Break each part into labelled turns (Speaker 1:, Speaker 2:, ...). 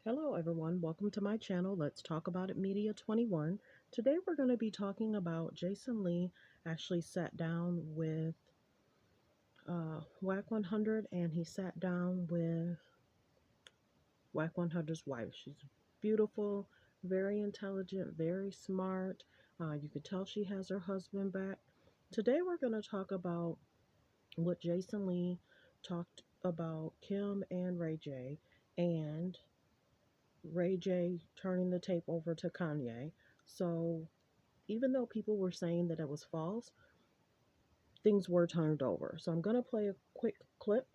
Speaker 1: Hello everyone, welcome to my channel. Let's talk about it Media 21. Today we're going to be talking about Jason Lee actually sat down with Whack 100, and he sat down with Whack 100's wife. She's beautiful, very intelligent, very smart. You could tell she has her husband back. Today we're going to talk about what Jason Lee talked about Kim and Ray J, and Ray J turning the tape over to Kanye. So even though people were saying that it was false, things were turned over. So I'm going to play a quick clip.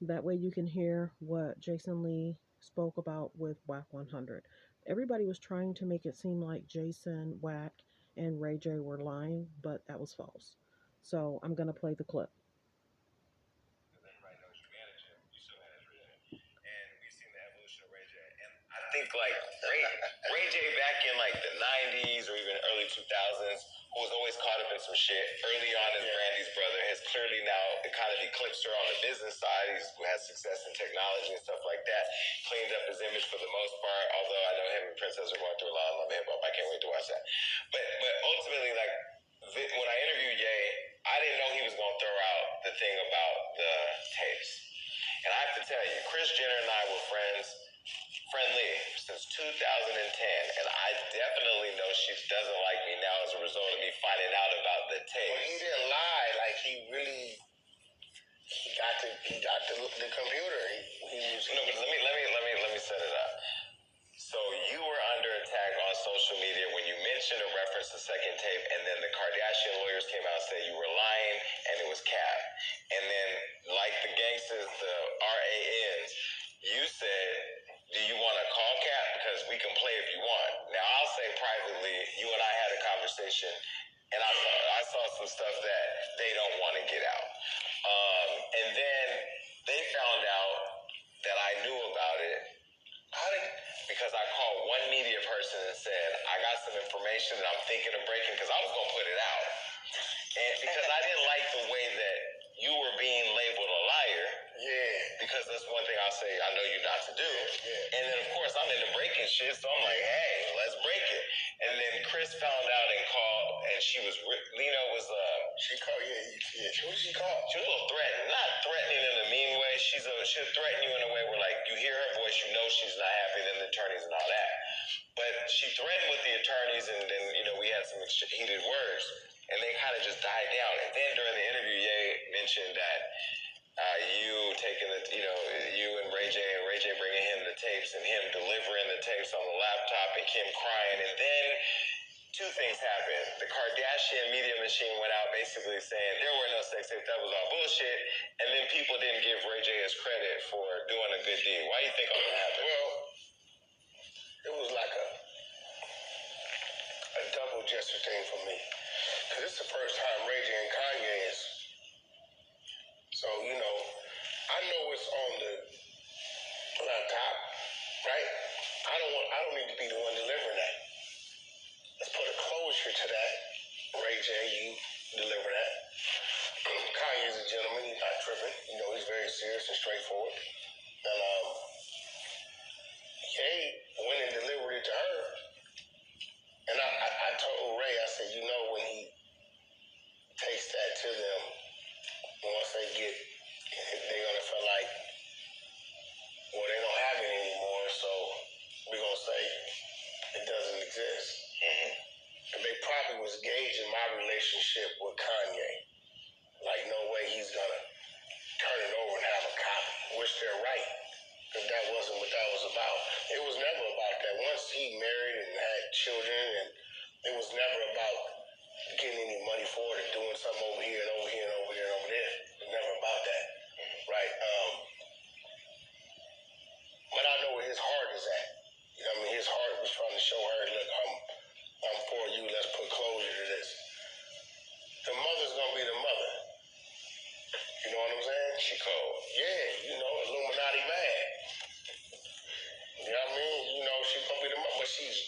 Speaker 1: That way you can hear what Jason Lee spoke about with Whack 100. Everybody was trying to make it seem like Jason, Whack, and Ray J were lying, but that was false. So I'm going to play the clip.
Speaker 2: I think like Ray J back in like the 90s or even early 2000s, who was always caught up in some shit early on as Brandy's brother, has clearly now kind of eclipsed her on the business side. He's had success in technology and stuff like that. Cleaned up his image for the most part, although I know him and Princess are going through a lot of love and hip hop. I can't wait to watch that. But ultimately, like when I interviewed Ye, I didn't know he was going to throw out the thing about the tapes. And I have to tell you, Kris Jenner and I were friendly since 2010, and I definitely know she doesn't like me now as a result of me finding out about the tape.
Speaker 3: Well, he didn't lie. Like he got the computer. He was.
Speaker 2: No, but let me set it up. So you were under attack on social media when you mentioned a reference to second tape, and then the Kardashian lawyers came out and said you were lying and it was cap. And then, like the gangsters, the RANs, you said, do you want to call cap? Because we can play if you want. Now, I'll say privately, you and I had a conversation, and I saw some stuff that they don't want to get out. And then they found out that I knew about it. Because I called one media person and said, I got some information that I'm thinking of breaking, because I was going to put it out. And because I didn't like the way that you were being labeled a liar.
Speaker 3: Yeah.
Speaker 2: Because that's one thing I'll say I know you not to do.
Speaker 3: Yeah.
Speaker 2: And then, of course, I'm into breaking shit, so I'm like, hey, let's break it. And then Kris found out and called, and she was, Lena was,
Speaker 3: She called, yeah. What did she call?
Speaker 2: She was a little threatening. Not threatening in a mean way. She'll threaten you in a way where, like, you hear her voice, you know she's not happy, then the attorneys and all that. But she threatened with the attorneys, and then, we had some heated words, and they kind of just died down. And then during the interview, Ye mentioned that you taking you and Ray J bringing him the tapes, and him delivering the tapes on the laptop, and Kim crying. And then two things happened. The Kardashian media machine went out basically saying there were no sex tapes, that was all bullshit. And then people didn't give Ray J his credit for doing a good deed. Why do you think all that happened?
Speaker 3: Well, it was like a double gesture thing for me. Because it's the first time Ray J and Kanye is. So, I know it's on the laptop, right? I don't need to be the one delivering that. Let's put a closure to that. Ray J, you deliver that. Kanye's a gentleman. He's not tripping. He's very serious and straightforward. And Ye went and delivered it to her. And I told Ray, I said, when he takes that to them, once they they're going to feel like, well, they don't have it anymore, so we're going to say it doesn't exist.
Speaker 2: Mm-hmm.
Speaker 3: And they probably was gauging my relationship with Kanye. Like, no way he's going to turn it over and have a copy, which they're right. Because that wasn't what that was about. It was never about that. Once he married and had children, and it was never about getting any money for it and doing something over here and over here and over here and over there. It was never about that, right? But I know where his heart is at. His heart was trying to show her, look, I'm for you. Let's put closure to this. The mother's gonna be the mother. You know what I'm saying?
Speaker 2: She cold.
Speaker 3: Yeah, Illuminati mad. You know what I mean? She's gonna be the mother, but she's